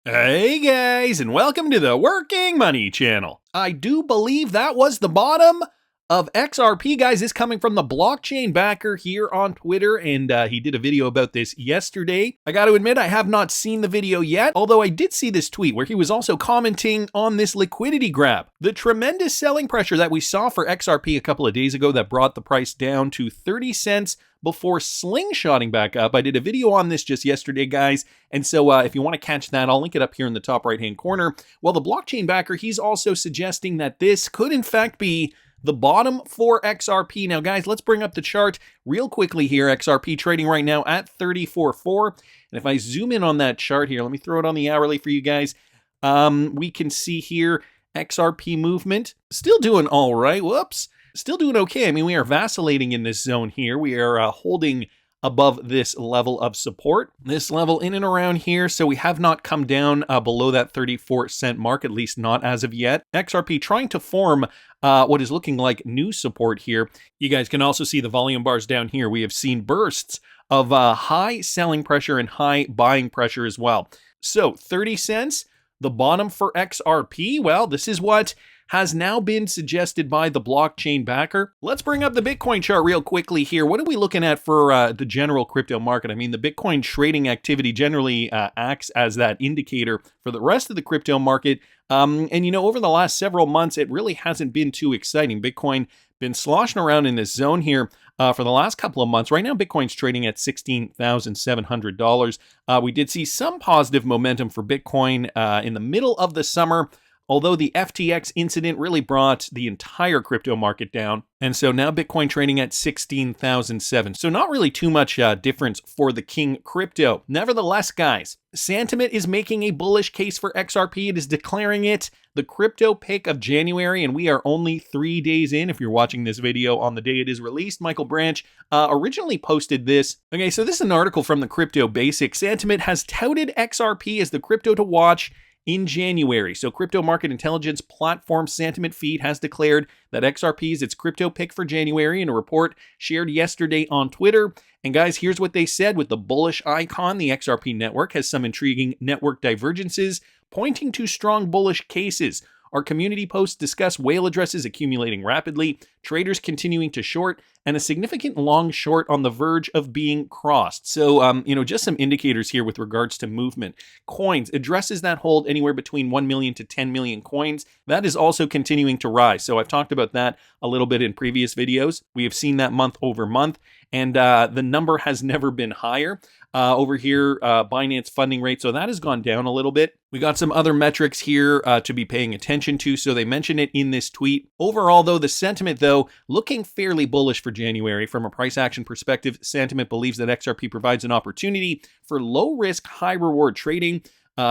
Hey guys, and welcome to the Working Money channel. I do believe that was the bottom of XRP, guys. This coming from the blockchain backer here on Twitter, and he did a video about this yesterday. I got to admit, I have not seen the video yet, although I did see this tweet where he was also commenting on this liquidity grab. The tremendous selling pressure that we saw for XRP a couple of days ago that brought the price down to 30 cents before slingshotting back up. I did a video on this just yesterday, guys, and so if you want to catch that, I'll link it up here in the top right-hand corner. Well, the blockchain backer, he's also suggesting that this could in fact be the bottom for XRP. Now, guys, let's bring up the chart real quickly here. XRP trading right now at 34.4. And if I zoom in on that chart here, let me throw it on the hourly for you guys. We can see here XRP movement still doing all right. Whoops. Still doing okay. I mean, we are vacillating in this zone here. We are holding above this level of support, this level in and around here. So we have not come down below that 34-cent mark, at least not as of yet. XRP trying to form what is looking like new support here. You guys can also see the volume bars down here. We have seen bursts of high selling pressure and high buying pressure as well. So 30 cents, the bottom for XRP. Well, this is what has now been suggested by the blockchain backer. Let's bring up the Bitcoin chart real quickly here. What are we looking at for the general crypto market? I mean, the Bitcoin trading activity generally acts as that indicator for the rest of the crypto market. And you know, over the last several months, it really hasn't been too exciting. Bitcoin been sloshing around in this zone here for the last couple of months. Right now, Bitcoin's trading at $16,700. We did see some positive momentum for Bitcoin in the middle of the summer, although the FTX incident really brought the entire crypto market down. And so now Bitcoin trading at 16,007. So not really too much difference for the king crypto. Nevertheless, guys, Santiment is making a bullish case for XRP. It is declaring it the crypto pick of January, and we are only 3 days in. If you're watching this video on the day it is released, Michael Branch originally posted this. Okay, so this is an article from the Crypto Basics. Santiment has touted XRP as the crypto to watch in January. So crypto market intelligence platform Santiment Feed has declared that XRP is its crypto pick for January in a report shared yesterday on Twitter. And guys, here's what they said with the bullish icon. The XRP network has some intriguing network divergences pointing to strong bullish cases. Our community posts discuss whale addresses accumulating rapidly, traders continuing to short, and a significant long short on the verge of being crossed. So, you know, just some indicators here with regards to movement. Coins, addresses that hold anywhere between 1 million to 10 million coins, that is also continuing to rise. So I've talked about that a little bit in previous videos. We have seen that month over month, and the number has never been higher. Over here, Binance funding rate, so that has gone down a little bit. We got some other metrics here to be paying attention to, so they mention it in this tweet. Overall, though, the sentiment, though, looking fairly bullish for January. From a price action perspective, Santiment believes that XRP provides an opportunity for low-risk, high-reward trading.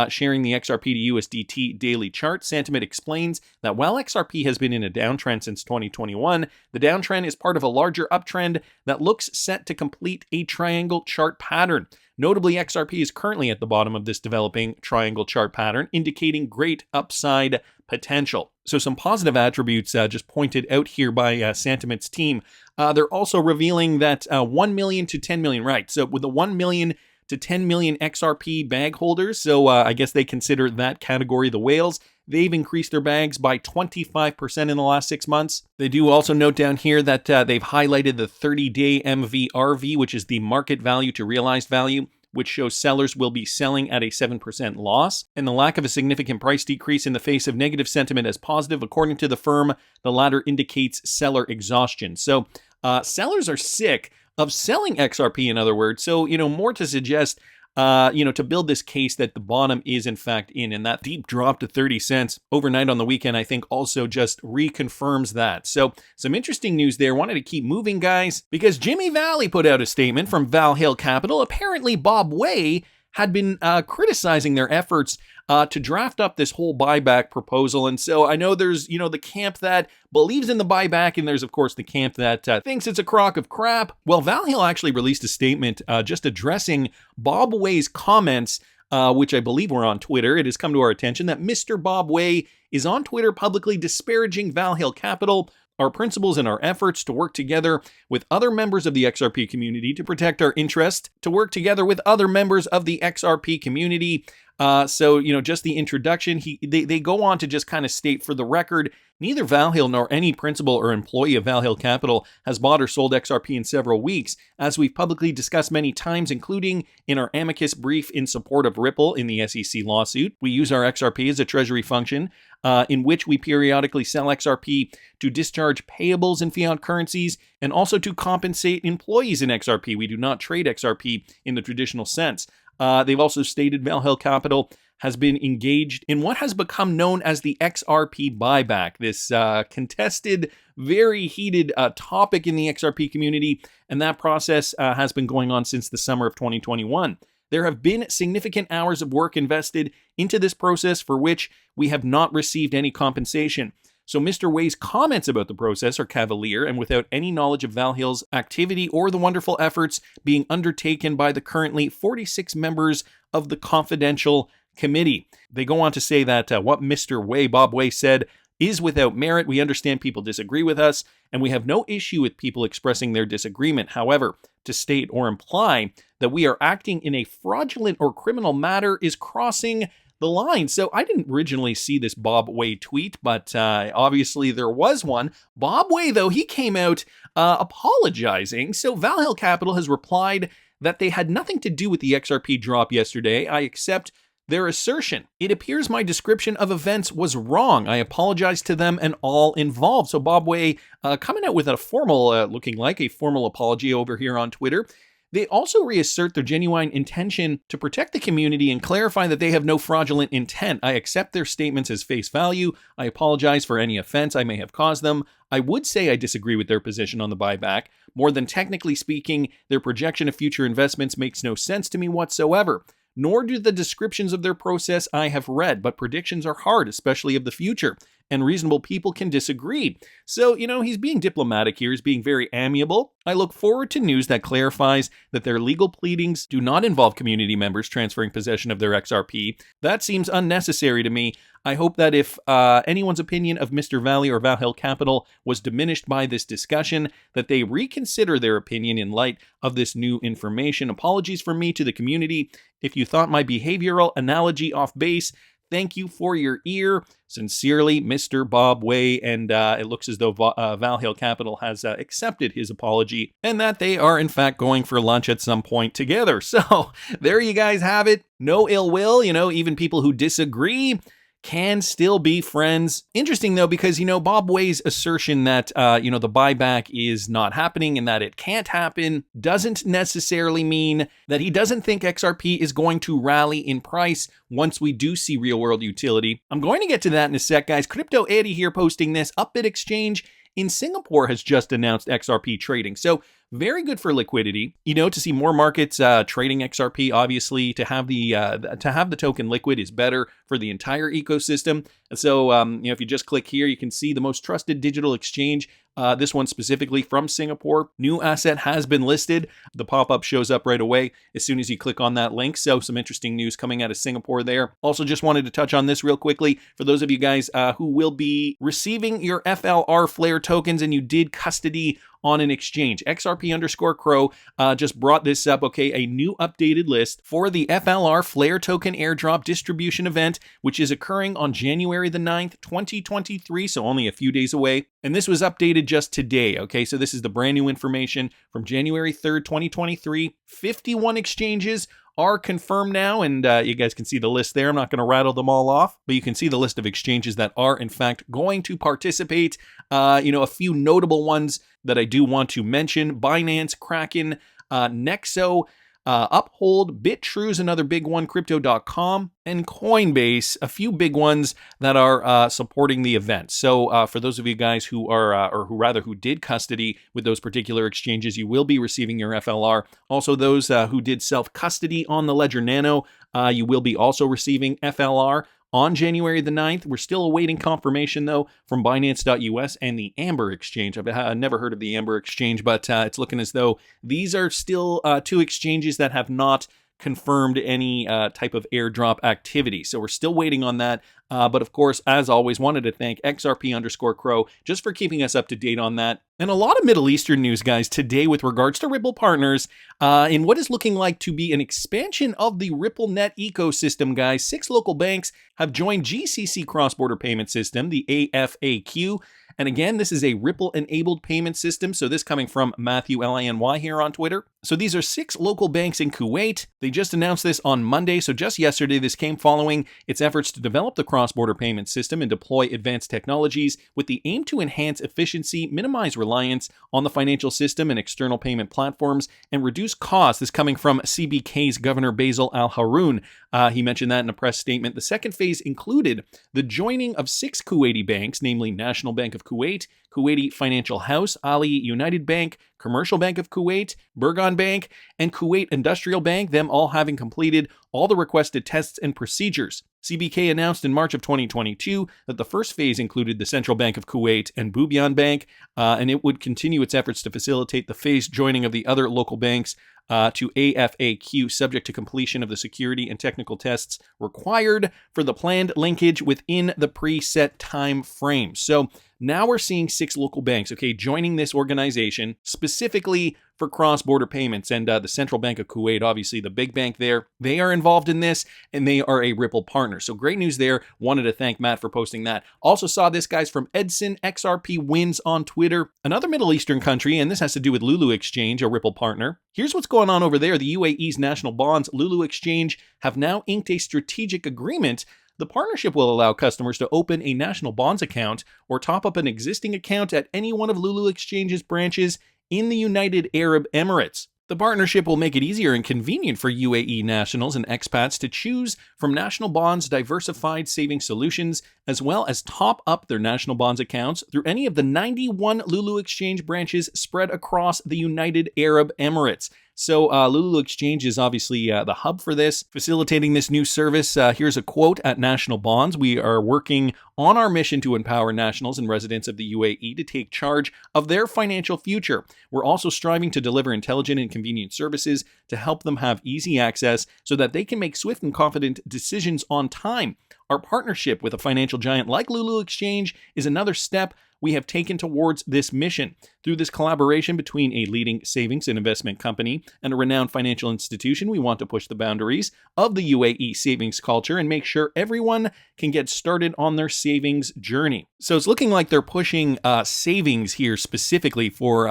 Sharing the XRP to USDT daily chart, Santiment explains that while XRP has been in a downtrend since 2021, the downtrend is part of a larger uptrend that looks set to complete a triangle chart pattern. Notably, XRP is currently at the bottom of this developing triangle chart pattern, indicating great upside potential. So some positive attributes just pointed out here by Santiment's team. They're also revealing that 1 million to 10 million, right? So with the 1 million to 10 million XRP bag holders, so I guess they consider that category the whales. They've increased their bags by 25% in the last 6 months. They do also note down here that they've highlighted the 30-day MVRV, which is the market value to realized value, which shows sellers will be selling at a 7% loss, and the lack of a significant price decrease in the face of negative sentiment as positive. According to the firm, the latter indicates seller exhaustion. So sellers are sick of selling XRP, in other words. So, you know, more to suggest, you know, to build this case that the bottom is in fact in, and that deep drop to 30 cents overnight on the weekend, I think also just reconfirms that. So some interesting news there. Wanted to keep moving, guys, because Jimmy Valley put out a statement from Valhil Capital. Apparently Bob Way had been criticizing their efforts to draft up this whole buyback proposal. And so I know there's, you know, the camp that believes in the buyback, and there's, of course, the camp that thinks it's a crock of crap. Well, Valhil actually released a statement just addressing Bob Way's comments, which I believe were on Twitter. It has come to our attention that Mr. Bob Way is on Twitter publicly disparaging Valhil Capital, our principles, and our efforts to work together with other members of the XRP community to protect our interest, to work together with other members of the XRP community So, just the introduction, they go on to just kind of state, for the record, neither Valhil nor any principal or employee of Valhil Capital has bought or sold XRP in several weeks, as we've publicly discussed many times, including in our amicus brief in support of Ripple in the SEC lawsuit. We use our XRP as a treasury function, in which we periodically sell XRP to discharge payables in fiat currencies and also to compensate employees in XRP. We do not trade XRP in the traditional sense. They've also stated Valhil Capital has been engaged in what has become known as the XRP buyback, this contested, very heated topic in the XRP community, and that process has been going on since the summer of 2021. There have been significant hours of work invested into this process for which we have not received any compensation. So Mr. Wei's comments about the process are cavalier and without any knowledge of Valhil's activity or the wonderful efforts being undertaken by the currently 46 members of the confidential committee. They go on to say that what Mr. Wei, Bob Wei, said is without merit. We understand people disagree with us, and we have no issue with people expressing their disagreement. However, to state or imply that we are acting in a fraudulent or criminal matter is crossing the line. So I didn't originally see this Bob Wei tweet, but obviously there was one. Bob Wei, though, he came out apologizing. So Valhil Capital has replied that they had nothing to do with the XRP drop yesterday. I accept their assertion. It appears my description of events was wrong. I apologize to them and all involved. So Bob Wei coming out with a formal, looking like a formal apology over here on Twitter. They also reassert their genuine intention to protect the community and clarify that they have no fraudulent intent. I accept their statements as face value. I apologize for any offense I may have caused them. I would say I disagree with their position on the buyback. More than technically speaking, their projection of future investments makes no sense to me whatsoever. Nor do the descriptions of their process I have read, but predictions are hard, especially of the future, and reasonable people can disagree. So, he's being diplomatic here, he's being very amiable. I look forward to news that clarifies that their legal pleadings do not involve community members transferring possession of their XRP. That seems unnecessary to me. I hope that if anyone's opinion of Mr. Valley or Valhil Capital was diminished by this discussion, that they reconsider their opinion in light of this new information. Apologies from me to the community. If you thought my behavioral analogy off base, thank you for your ear. Sincerely, Mr. Bob Wei. And it looks as though Valhil Capital has accepted his apology and that they are, in fact, going for lunch at some point together. So there you guys have it. No ill will, even people who disagree can still be friends. Interesting, though, because, Bob Wei's assertion that, the buyback is not happening and that it can't happen doesn't necessarily mean that he doesn't think XRP is going to rally in price once we do see real-world utility. I'm going to get to that in a sec, guys. Crypto Eddie here posting this. Upbit Exchange in Singapore has just announced XRP trading. So very good for liquidity, to see more markets trading XRP. Obviously, to have the token liquid is better for the entire ecosystem. So, if you just click here, you can see the most trusted digital exchange. This one specifically from Singapore. New asset has been listed. The pop-up shows up right away as soon as you click on that link. So some interesting news coming out of Singapore there. Also just wanted to touch on this real quickly. For those of you guys who will be receiving your FLR Flare tokens and you did custody on an exchange, XRP_Crow just brought this up, okay, a new updated list for the FLR Flare token airdrop distribution event, which is occurring on January the 9th, 2023, so only a few days away. And this was updated just today, okay? So this is the brand new information from January 3rd, 2023. 51 exchanges are confirmed now, and you guys can see the list there. I'm not going to rattle them all off, but you can see the list of exchanges that are, in fact, going to participate. A few notable ones that I do want to mention: Binance, Kraken, Nexo, Uphold, BITRUE is another big one, Crypto.com, and Coinbase, a few big ones that are supporting the event. So for those of you guys who are, who did custody with those particular exchanges, you will be receiving your FLR. Also, those who did self-custody on the Ledger Nano, you will be also receiving FLR on January the 9th. We're still awaiting confirmation, though, from Binance.us and the Amber Exchange. I've never heard of the Amber Exchange, but it's looking as though these are still two exchanges that have not confirmed any type of airdrop activity. So we're still waiting on that. But of course, as always, wanted to thank XRP_Crow just for keeping us up to date on that. And a lot of Middle Eastern news, guys, today with regards to Ripple partners in what is looking like to be an expansion of the RippleNet ecosystem, guys. 6 local banks have joined GCC cross-border payment system, the AFAQ. And again, this is a Ripple-enabled payment system. So this coming from Matthew Lany here on Twitter. So these are 6 local banks in Kuwait. They just announced this on Monday. So just yesterday, this came following its efforts to develop the cross-border payment system and deploy advanced technologies with the aim to enhance efficiency, minimize reliance on the financial system and external payment platforms, and reduce costs. This coming from CBK's Governor Basil Al-Haroun. He mentioned that in a press statement. The second phase included the joining of 6 Kuwaiti banks, namely National Bank of Kuwait, Kuwaiti Financial House, Ali United Bank, Commercial Bank of Kuwait, Burgan Bank, and Kuwait Industrial Bank, them all having completed all the requested tests and procedures. CBK announced in March of 2022 that the first phase included the Central Bank of Kuwait and Bubian Bank, and it would continue its efforts to facilitate the phased joining of the other local banks to AFAQ, subject to completion of the security and technical tests required for the planned linkage within the preset time frame. So now we're seeing 6 local banks, okay, joining this organization specifically for cross-border payments. And the Central Bank of Kuwait, obviously the big bank there, they are involved in this, and they are a Ripple partner. So great news there. Wanted to thank Matt for posting that. Also saw this, guys, from Edson XRP Wins on Twitter. Another Middle Eastern country, and this has to do with Lulu Exchange, a Ripple partner. Here's what's going on over there. The UAE's national bonds, Lulu Exchange, have now inked a strategic agreement. The partnership will allow customers to open a national bonds account or top up an existing account at any one of Lulu Exchange's branches in the United Arab Emirates. The partnership will make it easier and convenient for UAE nationals and expats to choose from national bonds diversified saving solutions, as well as top up their national bonds accounts through any of the 91 Lulu Exchange branches spread across the United Arab Emirates. So Lulu Exchange is obviously the hub for this, facilitating this new service. Here's a quote at National Bonds. "We are working on our mission to empower nationals and residents of the UAE to take charge of their financial future. We're also striving to deliver intelligent and convenient services to help them have easy access so that they can make swift and confident decisions on time. Our partnership with a financial giant like Lulu Exchange is another step we have taken towards this mission. Through this collaboration between a leading savings and investment company and a renowned financial institution, we want to push the boundaries of the UAE savings culture and make sure everyone can get started on their savings journey." So it's looking like they're pushing savings here specifically for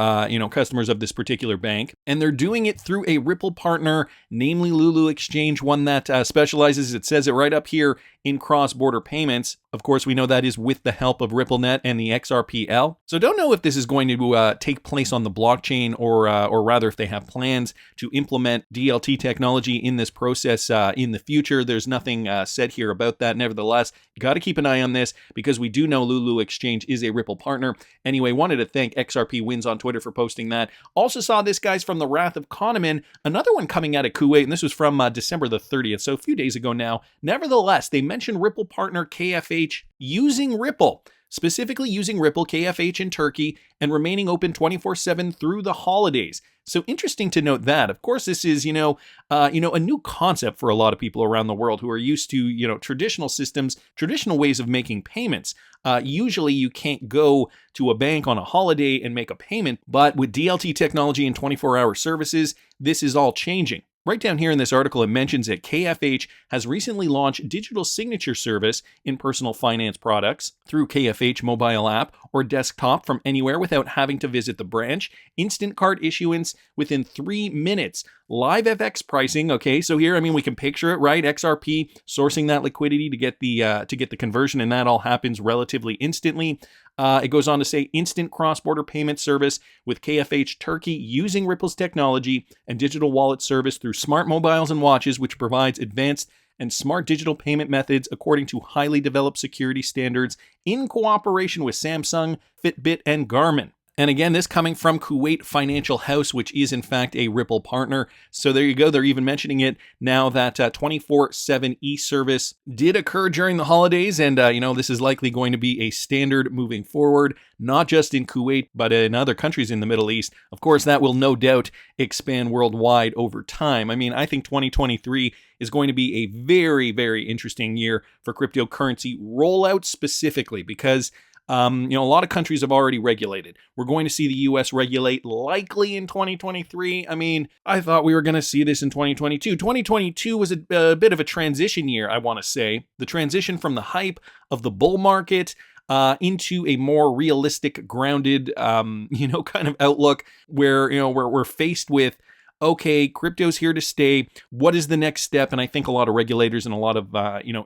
customers of this particular bank, and they're doing it through a Ripple partner, namely Lulu Exchange, one that specializes, it says it right up here, in cross-border payments. Of course, we know that is with the help of RippleNet and the XRPL. So don't know if this is going to take place on the blockchain or rather if they have plans to implement DLT technology in this process in the future. There's nothing said here about that. Nevertheless, you got to keep an eye on this because we do know Lulu Exchange is a Ripple partner. Anyway, wanted to thank XRP Wins on Twitter for posting that. Also saw this, guys, from the Wrath of Kahneman, another one coming out of Kuwait, and this was from December the 30th, so a few days ago now. Nevertheless, they mentioned Ripple partner KFH using Ripple, specifically using Ripple KFH in Turkey and remaining open 24/7 through the holidays. So interesting to note that. Of course, this is, a new concept for a lot of people around the world who are used to, traditional systems, traditional ways of making payments. Usually you can't go to a bank on a holiday and make a payment, but with DLT technology and 24-hour services, this is all changing. Right down here in this article, it mentions that KFH has recently launched digital signature service in personal finance products through KFH mobile app or desktop from anywhere without having to visit the branch, instant card issuance within 3 minutes, live FX pricing. Okay, so here, we can picture it, right? XRP sourcing that liquidity to get the conversion, and that all happens relatively instantly. It goes on to say instant cross-border payment service with KFH Turkey using Ripple's technology and digital wallet service through smart mobiles and watches, which provides advanced and smart digital payment methods according to highly developed security standards in cooperation with Samsung, Fitbit, and Garmin. And again, this coming from Kuwait Financial House, which is in fact a Ripple partner. So there you go. They're even mentioning it now that 24/7 e-service did occur during the holidays. And, this is likely going to be a standard moving forward, not just in Kuwait, but in other countries in the Middle East. Of course, that will no doubt expand worldwide over time. I mean, I think 2023 is going to be a very, very interesting year for cryptocurrency rollout specifically because a lot of countries have already regulated. We're going to see the US regulate likely in 2023. I mean, I thought we were going to see this in 2022. 2022 was a bit of a transition year, I want to say. The transition from the hype of the bull market into a more realistic, grounded, kind of outlook where, we're faced with, okay, crypto's here to stay. What is the next step? And I think a lot of regulators and a lot of,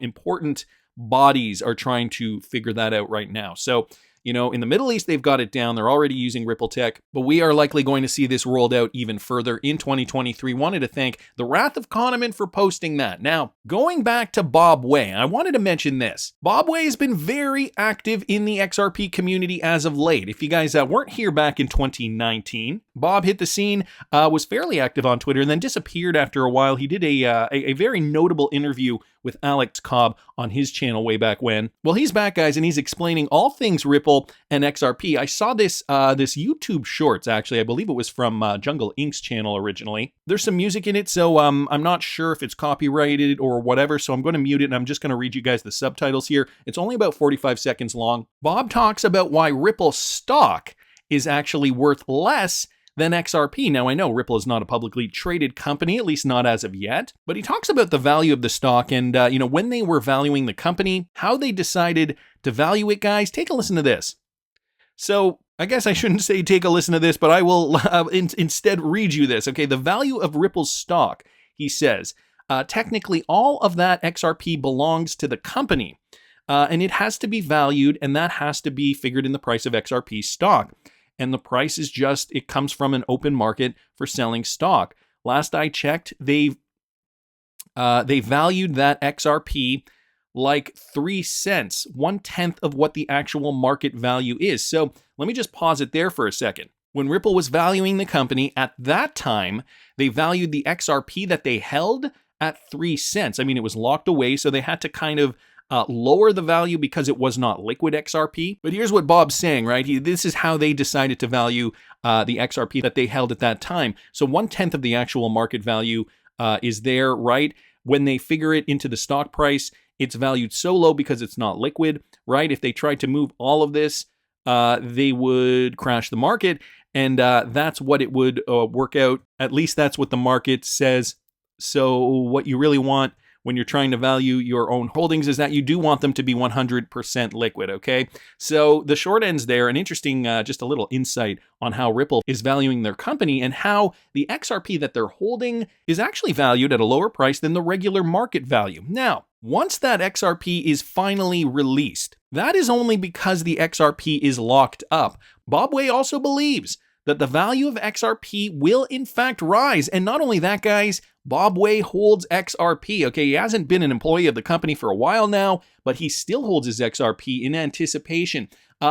important bodies are trying to figure that out right now. So, in the Middle East, they've got it down. They're already using Ripple Tech, but we are likely going to see this rolled out even further in 2023. Wanted to thank the Wrath of Kahneman for posting that. Now, going back to Bob Way, I wanted to mention this. Bob Way has been very active in the XRP community as of late. If you guys weren't here back in 2019, Bob hit the scene, was fairly active on Twitter, and then disappeared after a while. He did a very notable interview with Alex Cobb on his channel way back when. Well, he's back, guys, and he's explaining all things Ripple and XRP. I saw this YouTube Shorts, actually. I believe it was from Jungle Inc.'s channel originally. There's some music in it, so I'm not sure if it's copyrighted or whatever, so I'm going to mute it, and I'm just going to read you guys the subtitles here. It's only about 45 seconds long. Bob talks about why Ripple stock is actually worth less than XRP. Now, I know Ripple is not a publicly traded company, at least not as of yet, but he talks about the value of the stock and, when they were valuing the company, how they decided to value it, guys. Take a listen to this. So I guess I shouldn't say take a listen to this, but I will instead read you this. Okay, the value of Ripple's stock, he says, technically all of that XRP belongs to the company, and it has to be valued, and that has to be figured in the price of XRP stock. And the price is it comes from an open market for selling stock. Last I checked, they valued that XRP like 3 cents, 1/10 of what the actual market value is. So let me just pause it there for a second. When Ripple was valuing the company at that time, they valued the XRP that they held at 3 cents. I mean, it was locked away, so they had to kind of lower the value because it was not liquid XRP. But here's what Bob's saying, right? This is how they decided to value the XRP that they held at that time. So 1/10 of the actual market value is there, right? When they figure it into the stock price, it's valued so low because it's not liquid, right? If they tried to move all of this, they would crash the market. And that's what it would work out. At least that's what the market says. So what you really want when you're trying to value your own holdings is that you do want them to be 100% liquid, okay? So the short end's there, an interesting, just a little insight on how Ripple is valuing their company and how the XRP that they're holding is actually valued at a lower price than the regular market value. Now, once that XRP is finally released, that is only because the XRP is locked up. Bob Way also believes that the value of XRP will in fact rise. And not only that, guys, Bob Way holds XRP. Okay, he hasn't been an employee of the company for a while now, but he still holds his XRP in anticipation.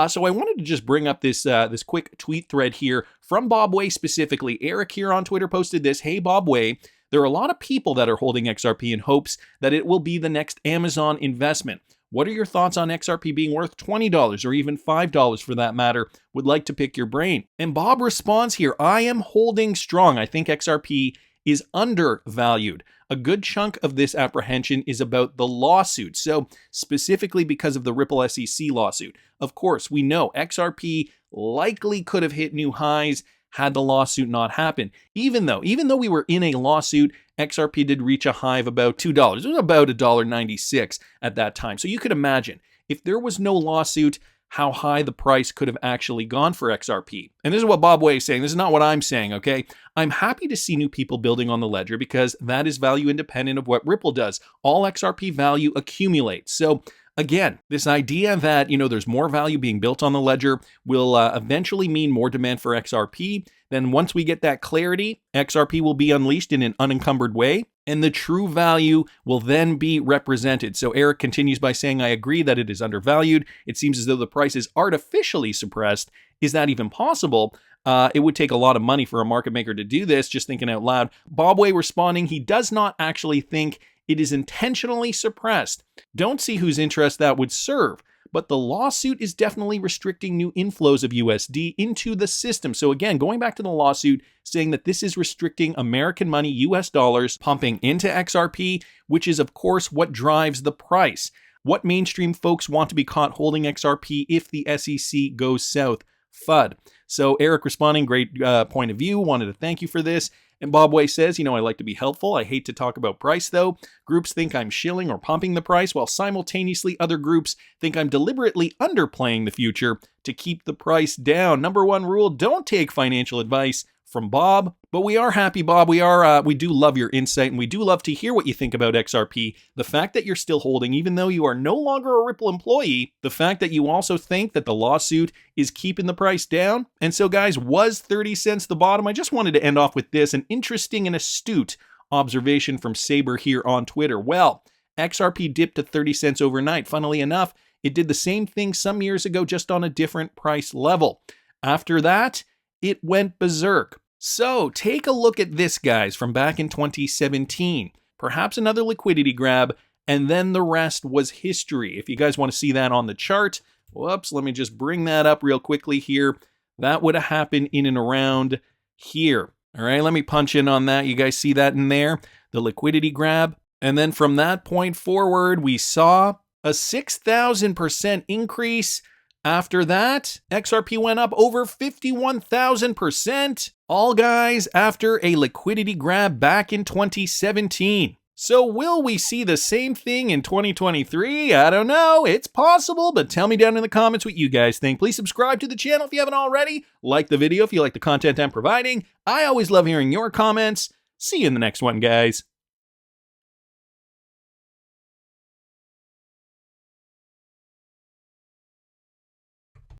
So I wanted to just bring up this quick tweet thread here from Bob Way specifically. Eric here on Twitter posted this. Hey, Bob Way, there are a lot of people that are holding XRP in hopes that it will be the next Amazon investment. What are your thoughts on XRP being worth $20 or even $5 for that matter? Would like to pick your brain. And Bob responds here, I am holding strong. I think XRP is undervalued. A good chunk of this apprehension is about the lawsuit. So specifically because of the Ripple SEC lawsuit. Of course, we know XRP likely could have hit new highs had the lawsuit not happened. Even though we were in a lawsuit, XRP did reach a high of about $2. It was about $1.96 at that time. So you could imagine if there was no lawsuit, how high the price could have actually gone for XRP. And this is what Bob Way is saying. This is not what I'm saying, okay? I'm happy to see new people building on the ledger because that is value independent of what Ripple does. All XRP value accumulates. So again, this idea that, there's more value being built on the ledger will eventually mean more demand for XRP. Then once we get that clarity, XRP will be unleashed in an unencumbered way. and the true value will then be represented. So Eric continues by saying, I agree that it is undervalued. It seems as though the price is artificially suppressed. Is that even possible? It would take a lot of money for a market maker to do this, just thinking out loud. Bobway responding, he does not actually think it is intentionally suppressed. Don't see whose interest that would serve. But the lawsuit is definitely restricting new inflows of USD into the system. So again, going back to the lawsuit, saying that this is restricting American money, US dollars, pumping into XRP, which is of course what drives the price. What mainstream folks want to be caught holding XRP if the SEC goes south? FUD. So Eric responding, great point of view, wanted to thank you for this. And Bobway says, I like to be helpful. I hate to talk about price though. Groups think I'm shilling or pumping the price, while simultaneously other groups think I'm deliberately underplaying the future to keep the price down. Number one rule, don't take financial advice from Bob. But we are happy, Bob. We do love your insight, and we do love to hear what you think about XRP. The fact that you're still holding, even though you are no longer a Ripple employee, the fact that you also think that the lawsuit is keeping the price down. And so, guys, was 30 cents the bottom? I just wanted to end off with this, an interesting and astute observation from Saber here on Twitter. Well, XRP dipped to 30 cents overnight. Funnily enough, it did the same thing some years ago, just on a different price level. After that, it went berserk. So take a look at this, guys, from back in 2017. Perhaps another liquidity grab, and then the rest was history. If you guys want to see that on the chart, whoops, let me just bring that up real quickly here. That would have happened in and around here. All right, let me punch in on that. You guys see that in there? The liquidity grab. And then from that point forward, we saw a 6,000% increase. After that, XRP went up over 51,000%. All, guys, after a liquidity grab back in 2017. So will we see the same thing in 2023? I don't know. It's possible, but tell me down in the comments what you guys think. Please subscribe to the channel if you haven't already. Like the video if you like the content I'm providing. I always love hearing your comments. See you in the next one, guys.